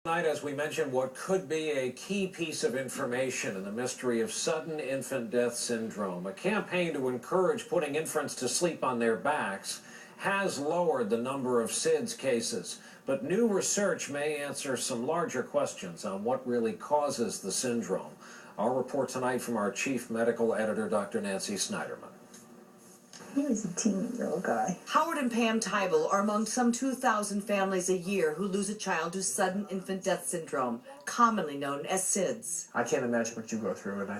Tonight, as we mentioned, what could be a key piece of information in the mystery of sudden infant death syndrome. A campaign to encourage putting infants to sleep on their backs has lowered the number of SIDS cases, but new research may answer some larger questions on what really causes the syndrome. Our report tonight from our chief medical editor, Dr. Nancy Snyderman. He was a teeny little guy. Howard and Pam Tybel are among some 2,000 families a year who lose a child to sudden infant death syndrome, commonly known as SIDS. I can't imagine what you go through, and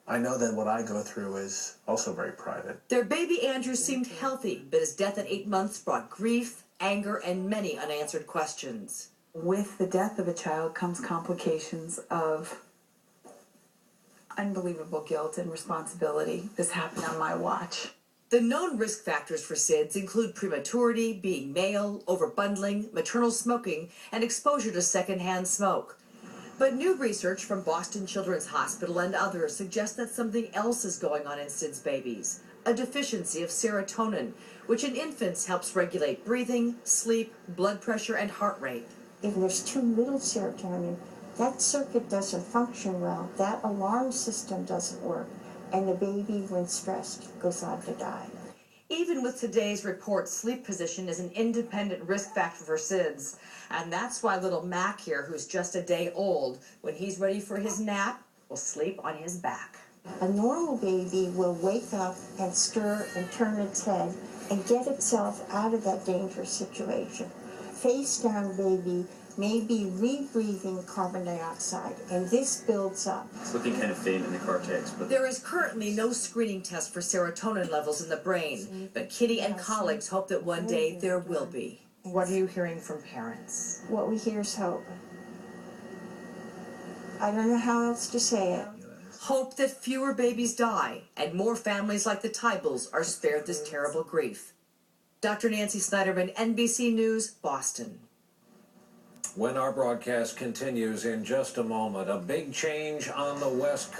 I know that what I go through is also very private. Their baby Andrew seemed healthy, but his death at 8 months brought grief, anger, and many unanswered questions. With the death of a child comes complications of unbelievable guilt and responsibility. This happened on my watch. The known risk factors for SIDS include prematurity, being male, overbundling, maternal smoking, and exposure to secondhand smoke. But new research from Boston Children's Hospital and others suggests that something else is going on in SIDS babies, a deficiency of serotonin, which in infants helps regulate breathing, sleep, blood pressure, and heart rate. If there's too little serotonin, that circuit doesn't function well. That alarm system doesn't work. And the baby, when stressed, goes on to die. Even with today's report, sleep position is an independent risk factor for SIDS. And that's why little Mac here, who's just a day old, when he's ready for his nap, will sleep on his back. A normal baby will wake up and stir and turn its head and get itself out of that dangerous situation. Face down baby may be rebreathing carbon dioxide, and this builds up. It's looking kind of faint in the cortex. But there is currently no screening test for serotonin levels in the brain, but Kitty and colleagues hope that one day there will be. What are you hearing from parents? What we hear is hope. I don't know how else to say it. Hope that fewer babies die and more families like the Tybels are spared this terrible grief. Dr. Nancy Snyderman, NBC News, Boston. When our broadcast continues in just a moment, a big change on the West Coast.